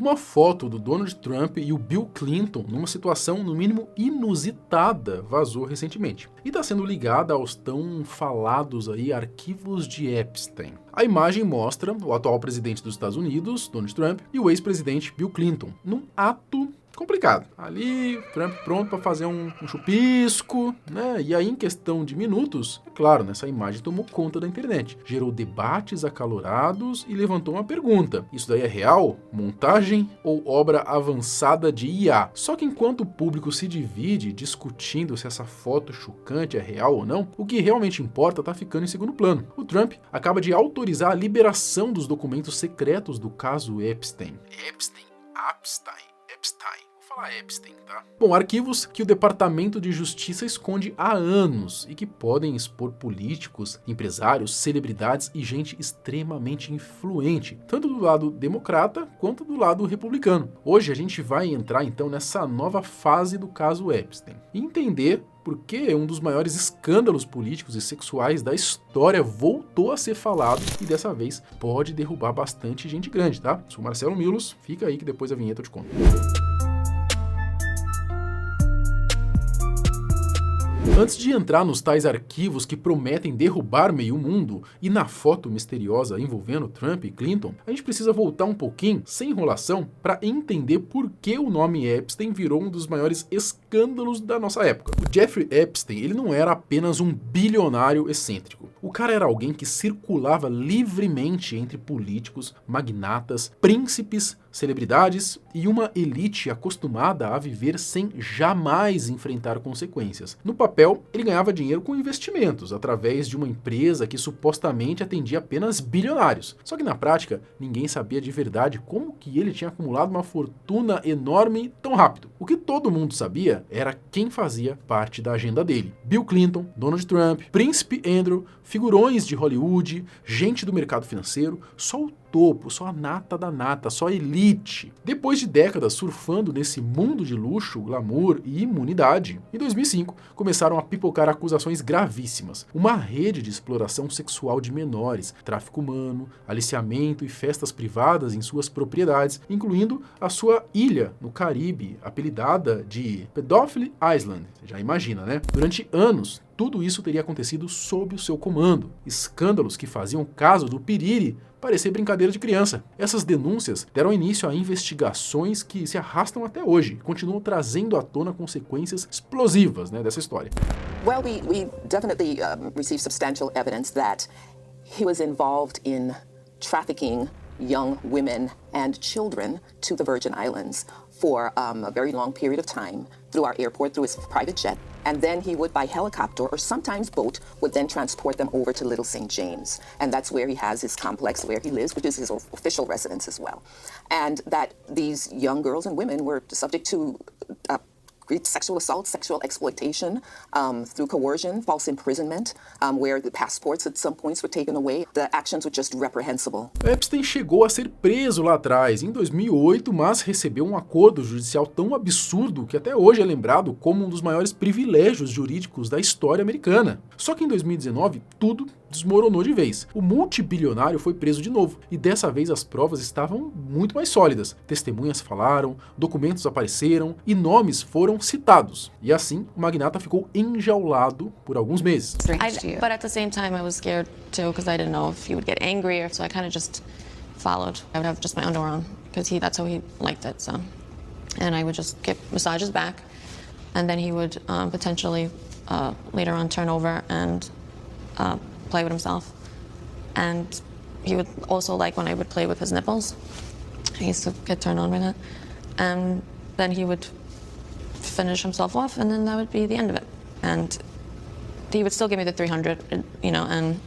Uma foto do Donald Trump e o Bill Clinton numa situação no mínimo inusitada vazou recentemente e está sendo ligada aos tão falados aí arquivos de Epstein. A imagem mostra o atual presidente dos Estados Unidos, Donald Trump, e o ex-presidente Bill Clinton num ato complicado. Ali, Trump pronto para fazer um chupisco, né? E aí, em questão de minutos, é claro, essa imagem tomou conta da internet. Gerou debates acalorados e levantou uma pergunta. Isso daí é real? Montagem ou obra avançada de IA? Só que enquanto o público se divide discutindo se essa foto chocante é real ou não, o que realmente importa tá ficando em segundo plano. O Trump acaba de autorizar a liberação dos documentos secretos do caso Epstein. Epstein. Vou falar Epstein, tá? Bom, arquivos que o Departamento de Justiça esconde há anos e que podem expor políticos, empresários, celebridades e gente extremamente influente, tanto do lado democrata quanto do lado republicano. Hoje a gente vai entrar então nessa nova fase do caso Epstein e entender porque um dos maiores escândalos políticos e sexuais da história voltou a ser falado e dessa vez pode derrubar bastante gente grande, tá? Sou Marcelo Milos, fica aí que depois a vinheta eu te conto. Antes de entrar nos tais arquivos que prometem derrubar meio mundo e na foto misteriosa envolvendo Trump e Clinton, a gente precisa voltar um pouquinho, sem enrolação, para entender por que o nome Epstein virou um dos maiores escândalos da nossa época. O Jeffrey Epstein, ele não era apenas um bilionário excêntrico. O cara era alguém que circulava livremente entre políticos, magnatas, príncipes, celebridades e uma elite acostumada a viver sem jamais enfrentar consequências. No papel, ele ganhava dinheiro com investimentos, através de uma empresa que supostamente atendia apenas bilionários. Só que na prática, ninguém sabia de verdade como que ele tinha acumulado uma fortuna enorme tão rápido. O que todo mundo sabia era quem fazia parte da agenda dele. Bill Clinton, Donald Trump, Príncipe Andrew, figurões de Hollywood, gente do mercado financeiro, só o topo, só a nata da nata, só a elite. Depois de décadas surfando nesse mundo de luxo, glamour e imunidade, em 2005 começaram a pipocar acusações gravíssimas. Uma rede de exploração sexual de menores, tráfico humano, aliciamento e festas privadas em suas propriedades, incluindo a sua ilha no Caribe, apelidada de Pedophilie Island. Você já imagina, né? Durante anos, tudo isso teria acontecido sob o seu comando. Escândalos que faziam o caso do Piriri parecer brincadeira de criança. Essas denúncias deram início a investigações que se arrastam até hoje, continuam trazendo à tona consequências explosivas, dessa história. Well, we definitely received substantial evidence that he was involved in trafficking young women and children to the Virgin Islands for a very long period of time through our airport, through his private jet. And then he would, by helicopter or sometimes boat, would then transport them over to Little St. James. And that's where he has his complex where he lives, which is his official residence as well. And that these young girls and women were subject to sexual assault, sexual exploitation through coercion, false imprisonment, where the passports at some points were taken away. The actions were just reprehensible. Epstein chegou a ser preso lá atrás, em 2008, mas recebeu um acordo judicial tão absurdo que até hoje é lembrado como um dos maiores privilégios jurídicos da história americana. Só que em 2019, tudo desmoronou de vez. O multibilionário foi preso de novo, e dessa vez as provas estavam muito mais sólidas. Testemunhas falaram, documentos apareceram e nomes foram citados. E assim, o magnata ficou enjaulado por alguns meses. But at the same time I was scared too because I didn't know if he would get angry, so I kind of just followed. I would have just my underwear on because that's how he liked it, so. And I would just get massages back, and then he would potentially later on turn over and play with himself. And he would also like when I would play with his nipples. I used to get turned on by that. And then he would finish himself off, and then that would be the end of it. And he would still give me the 300, and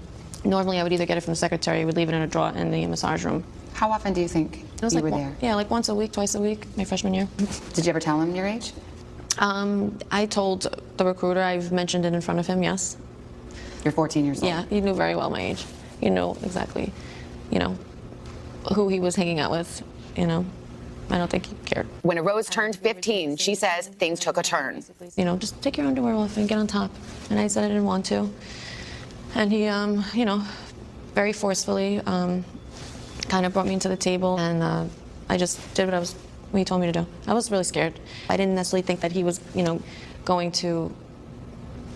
normally I would either get it from the secretary, would leave it in a drawer in the massage room. How often do you think you were there? Yeah, like once a week, twice a week, my freshman year. Did you ever tell him your age? I told the recruiter, I've mentioned it in front of him, yes. You're 14 years old. Yeah, he knew very well my age. He knew exactly, who he was hanging out with, I don't think he cared. When Rose turned 15, she says things took a turn. Just take your underwear off and get on top. And I said I didn't want to. And he, very forcefully, kind of brought me to the table and I just did what he told me to do. I was really scared. I didn't necessarily think that he was, going to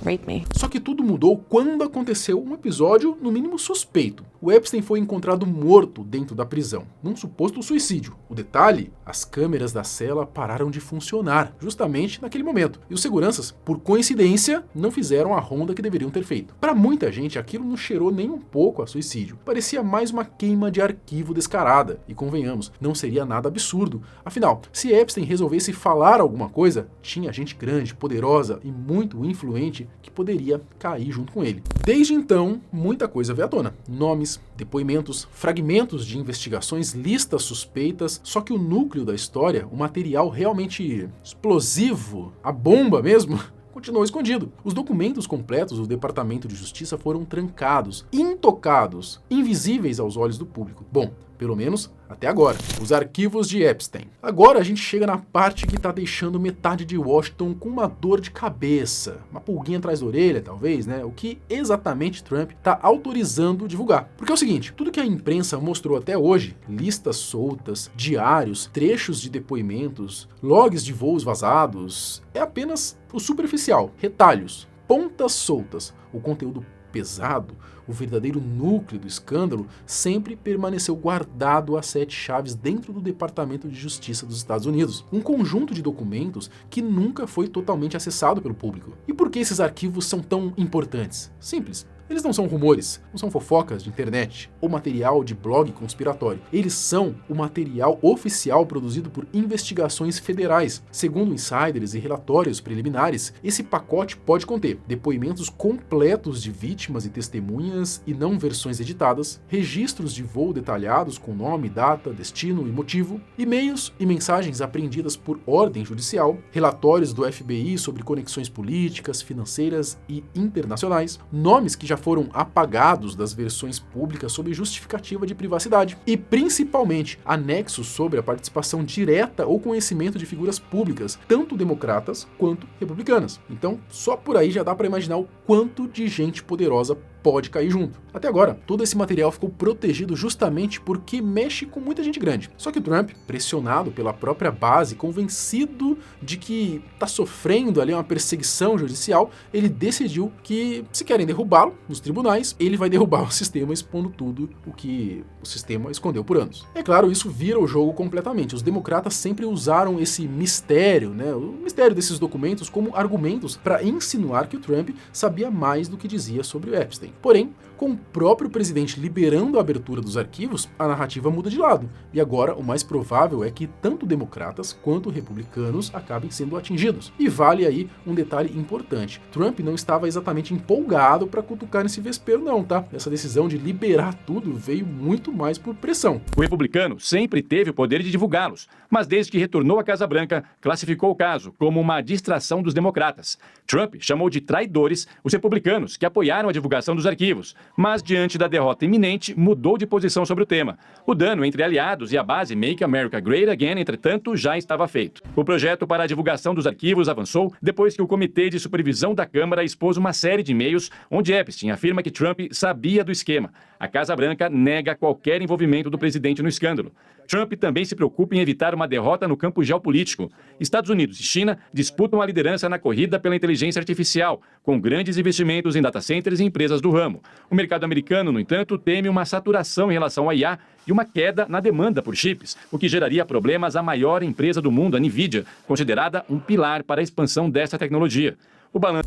rape me. Só que tudo mudou quando aconteceu um episódio, no mínimo, suspeito. O Epstein foi encontrado morto dentro da prisão, num suposto suicídio. O detalhe, as câmeras da cela pararam de funcionar, justamente naquele momento. E os seguranças, por coincidência, não fizeram a ronda que deveriam ter feito. Para muita gente, aquilo não cheirou nem um pouco a suicídio. Parecia mais uma queima de arquivo descarada. E convenhamos, não seria nada absurdo. Afinal, se Epstein resolvesse falar alguma coisa, tinha gente grande, poderosa e muito influente que poderia cair junto com ele. Desde então, muita coisa veio à tona. Nomes, depoimentos, fragmentos de investigações, listas suspeitas, só que o núcleo da história, o material realmente explosivo, a bomba mesmo, continuou escondido. Os documentos completos do Departamento de Justiça foram trancados, intocados, invisíveis aos olhos do público. Bom, pelo menos até agora. Os arquivos de Epstein. Agora a gente chega na parte que tá deixando metade de Washington com uma dor de cabeça, uma pulguinha atrás da orelha, talvez, né? O que exatamente Trump tá autorizando divulgar. Porque é o seguinte, tudo que a imprensa mostrou até hoje, listas soltas, diários, trechos de depoimentos, logs de voos vazados, é apenas o superficial, retalhos, pontas soltas. O conteúdo pesado, o verdadeiro núcleo do escândalo, sempre permaneceu guardado a 7 chaves dentro do Departamento de Justiça dos Estados Unidos. Um conjunto de documentos que nunca foi totalmente acessado pelo público. E por que esses arquivos são tão importantes? Simples. Eles não são rumores, não são fofocas de internet ou material de blog conspiratório. Eles são o material oficial produzido por investigações federais. Segundo insiders e relatórios preliminares, esse pacote pode conter depoimentos completos de vítimas e testemunhas e não versões editadas, registros de voo detalhados com nome, data, destino e motivo, e-mails e mensagens apreendidas por ordem judicial, relatórios do FBI sobre conexões políticas, financeiras e internacionais, nomes que já foram apagados das versões públicas sob justificativa de privacidade e, principalmente, anexos sobre a participação direta ou conhecimento de figuras públicas, tanto democratas quanto republicanas. Então, só por aí já dá para imaginar o quanto de gente poderosa pode cair junto. Até agora, todo esse material ficou protegido justamente porque mexe com muita gente grande. Só que o Trump, pressionado pela própria base, convencido de que está sofrendo ali uma perseguição judicial, ele decidiu que, se querem derrubá-lo nos tribunais, ele vai derrubar o sistema expondo tudo o que o sistema escondeu por anos. É claro, isso vira o jogo completamente. Os democratas sempre usaram esse mistério, o mistério desses documentos como argumentos para insinuar que o Trump sabia mais do que dizia sobre o Epstein. Porém, com o próprio presidente liberando a abertura dos arquivos, a narrativa muda de lado. E agora o mais provável é que tanto democratas quanto republicanos acabem sendo atingidos. E vale aí um detalhe importante. Trump não estava exatamente empolgado para cutucar nesse vespeiro não, tá? Essa decisão de liberar tudo veio muito mais por pressão. O republicano sempre teve o poder de divulgá-los, mas desde que retornou à Casa Branca, classificou o caso como uma distração dos democratas. Trump chamou de traidores os republicanos que apoiaram a divulgação dos arquivos, mas diante da derrota iminente, mudou de posição sobre o tema. O dano entre aliados e a base Make America Great Again, entretanto, já estava feito. O projeto para a divulgação dos arquivos avançou depois que o Comitê de Supervisão da Câmara expôs uma série de e-mails onde Epstein afirma que Trump sabia do esquema. A Casa Branca nega qualquer envolvimento do presidente no escândalo. Trump também se preocupa em evitar uma derrota no campo geopolítico. Estados Unidos e China disputam a liderança na corrida pela inteligência artificial, com grandes investimentos em data centers e empresas do ramo. O mercado americano, no entanto, teme uma saturação em relação à IA e uma queda na demanda por chips, o que geraria problemas à maior empresa do mundo, a Nvidia, considerada um pilar para a expansão dessa tecnologia.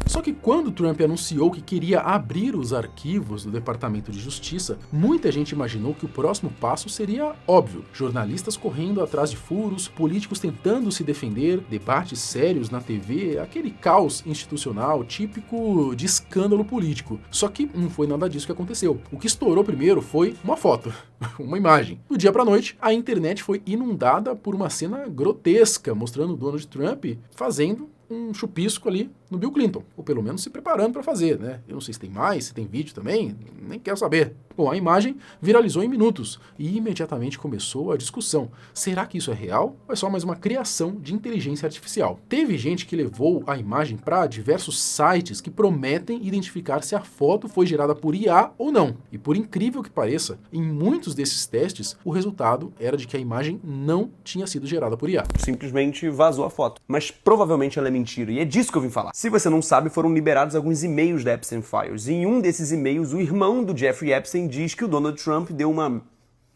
Só que quando Trump anunciou que queria abrir os arquivos do Departamento de Justiça, muita gente imaginou que o próximo passo seria óbvio. Jornalistas correndo atrás de furos, políticos tentando se defender, debates sérios na TV, aquele caos institucional típico de escândalo político. Só que não foi nada disso que aconteceu. O que estourou primeiro foi uma foto, uma imagem. Do dia pra noite, a internet foi inundada por uma cena grotesca, mostrando Donald Trump fazendo um chupisco ali no Bill Clinton, ou pelo menos se preparando para fazer, né? Eu não sei se tem mais, se tem vídeo também, nem quero saber. Bom, a imagem viralizou em minutos e imediatamente começou a discussão. Será que isso é real ou é só mais uma criação de inteligência artificial? Teve gente que levou a imagem para diversos sites que prometem identificar se a foto foi gerada por IA ou não. E por incrível que pareça, em muitos desses testes, o resultado era de que a imagem não tinha sido gerada por IA. Simplesmente vazou a foto. Mas provavelmente ela é mentira, e é disso que eu vim falar. Se você não sabe, foram liberados alguns e-mails da Epstein Files. E em um desses e-mails, o irmão do Jeffrey Epstein diz que o Donald Trump deu uma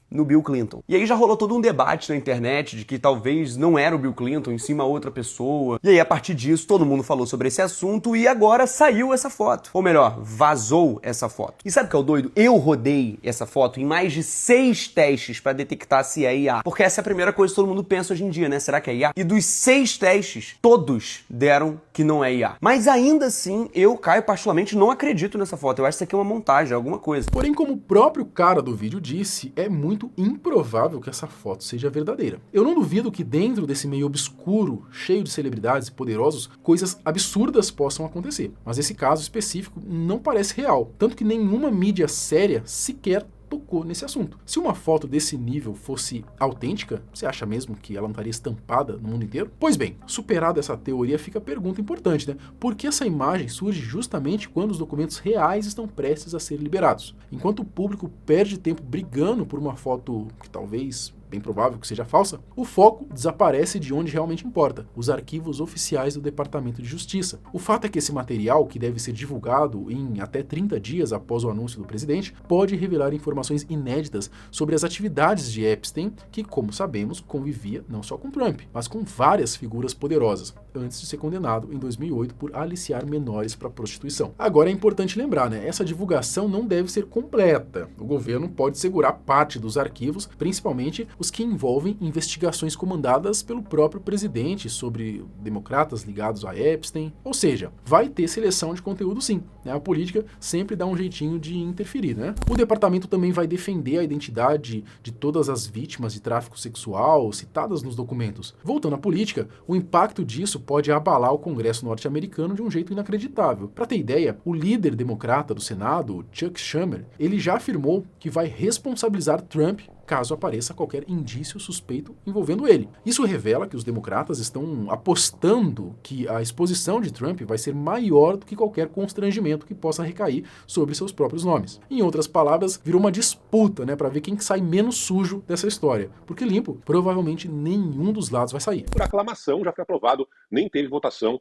no Bill Clinton. E aí já rolou todo um debate na internet de que talvez não era o Bill Clinton, em cima outra pessoa. E aí a partir disso todo mundo falou sobre esse assunto e agora saiu essa foto. Ou melhor, vazou essa foto. E sabe o que é o doido? Eu rodei essa foto em mais de 6 testes para detectar se é IA. Porque essa é a primeira coisa que todo mundo pensa hoje em dia, né? Será que é IA? E dos 6 testes, todos deram que não é IA. Mas ainda assim, eu, Caio, particularmente não acredito nessa foto. Eu acho que isso aqui é uma montagem, alguma coisa. Porém, como o próprio cara do vídeo disse, é muito improvável que essa foto seja verdadeira. Eu não duvido que dentro desse meio obscuro, cheio de celebridades e poderosos, coisas absurdas possam acontecer. Mas esse caso específico não parece real, tanto que nenhuma mídia séria sequer tocou nesse assunto. Se uma foto desse nível fosse autêntica, você acha mesmo que ela não estaria estampada no mundo inteiro? Pois bem, superada essa teoria, fica a pergunta importante, né? Por que essa imagem surge justamente quando os documentos reais estão prestes a ser liberados? Enquanto o público perde tempo brigando por uma foto que talvez, bem provável que seja falsa, o foco desaparece de onde realmente importa, os arquivos oficiais do Departamento de Justiça. O fato é que esse material, que deve ser divulgado em até 30 dias após o anúncio do presidente, pode revelar informações inéditas sobre as atividades de Epstein, que, como sabemos, convivia não só com Trump, mas com várias figuras poderosas, antes de ser condenado em 2008 por aliciar menores para prostituição. Agora é importante lembrar, né? Essa divulgação não deve ser completa. O governo pode segurar parte dos arquivos, principalmente os que envolvem investigações comandadas pelo próprio presidente sobre democratas ligados a Epstein. Ou seja, vai ter seleção de conteúdo sim, né? A política sempre dá um jeitinho de interferir, né? O departamento também vai defender a identidade de todas as vítimas de tráfico sexual citadas nos documentos. Voltando à política, o impacto disso pode abalar o Congresso norte-americano de um jeito inacreditável. Para ter ideia, o líder democrata do Senado, Chuck Schumer, ele já afirmou que vai responsabilizar Trump caso apareça qualquer indício suspeito envolvendo ele. Isso revela que os democratas estão apostando que a exposição de Trump vai ser maior do que qualquer constrangimento que possa recair sobre seus próprios nomes. Em outras palavras, virou uma disputa, né, para ver quem sai menos sujo dessa história. Porque limpo, provavelmente nenhum dos lados vai sair. Por aclamação, já foi aprovado, nem teve votação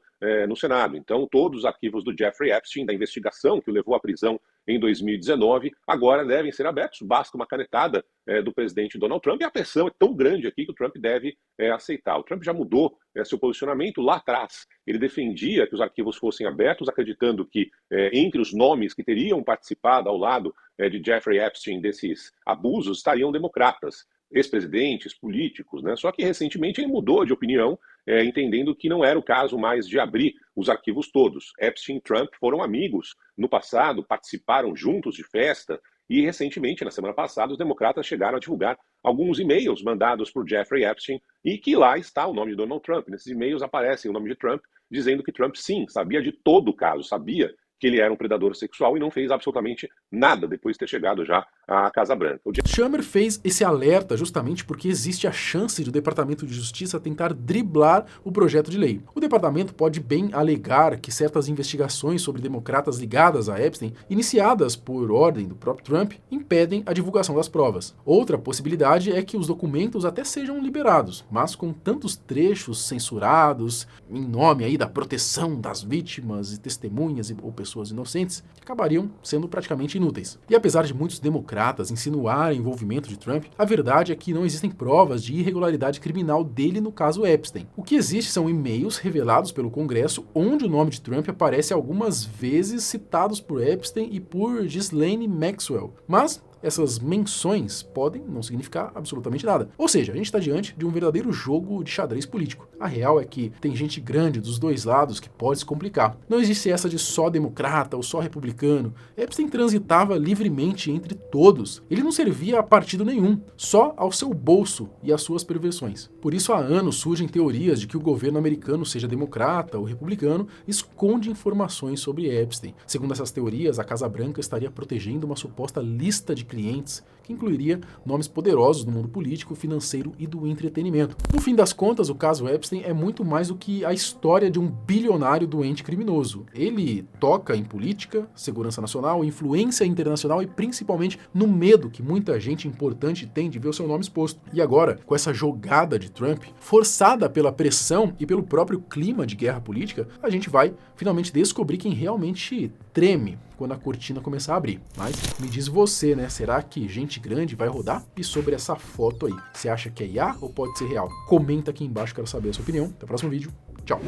no Senado. Então, todos os arquivos do Jeffrey Epstein, da investigação que o levou à prisão em 2019, agora devem ser abertos. Basta uma canetada do presidente Donald Trump, e a pressão é tão grande aqui que o Trump deve aceitar. O Trump já mudou seu posicionamento lá atrás. Ele defendia que os arquivos fossem abertos, acreditando que entre os nomes que teriam participado ao lado de Jeffrey Epstein desses abusos estariam democratas, ex-presidentes, políticos, né? Só que recentemente ele mudou de opinião, entendendo que não era o caso mais de abrir os arquivos todos. Epstein e Trump foram amigos no passado, participaram juntos de festa, e recentemente, na semana passada, os democratas chegaram a divulgar alguns e-mails mandados por Jeffrey Epstein e que lá está o nome de Donald Trump. Nesses e-mails aparece o nome de Trump, dizendo que Trump, sim, sabia de todo o caso, sabia que ele era um predador sexual e não fez absolutamente nada depois de ter chegado já à Casa Branca. Schumer fez esse alerta justamente porque existe a chance de o Departamento de Justiça tentar driblar o projeto de lei. O departamento pode bem alegar que certas investigações sobre democratas ligadas a Epstein, iniciadas por ordem do próprio Trump, impedem a divulgação das provas. Outra possibilidade é que os documentos até sejam liberados, mas com tantos trechos censurados, em nome aí da proteção das vítimas e testemunhas ou pessoas inocentes, que acabariam sendo praticamente inúteis. E apesar de muitos democratas insinuarem envolvimento de Trump, a verdade é que não existem provas de irregularidade criminal dele no caso Epstein. O que existe são e-mails revelados pelo Congresso onde o nome de Trump aparece algumas vezes citados por Epstein e por Ghislaine Maxwell. Mas essas menções podem não significar absolutamente nada. Ou seja, a gente está diante de um verdadeiro jogo de xadrez político. A real é que tem gente grande dos dois lados que pode se complicar. Não existe essa de só democrata ou só republicano. Epstein transitava livremente entre todos. Ele não servia a partido nenhum, só ao seu bolso e às suas perversões. Por isso, há anos surgem teorias de que o governo americano, seja democrata ou republicano, esconde informações sobre Epstein. Segundo essas teorias, a Casa Branca estaria protegendo uma suposta lista de clientes que incluiria nomes poderosos do mundo político, financeiro e do entretenimento. No fim das contas, o caso Epstein é muito mais do que a história de um bilionário doente criminoso. Ele toca em política, segurança nacional, influência internacional e principalmente no medo que muita gente importante tem de ver o seu nome exposto. E agora, com essa jogada de Trump, forçada pela pressão e pelo próprio clima de guerra política, a gente vai finalmente descobrir quem realmente treme quando a cortina começar a abrir. Mas me diz você, né? Será que gente grande vai rodar? E sobre essa foto aí, você acha que é IA ou pode ser real? Comenta aqui embaixo, quero saber a sua opinião. Até o próximo vídeo. Tchau!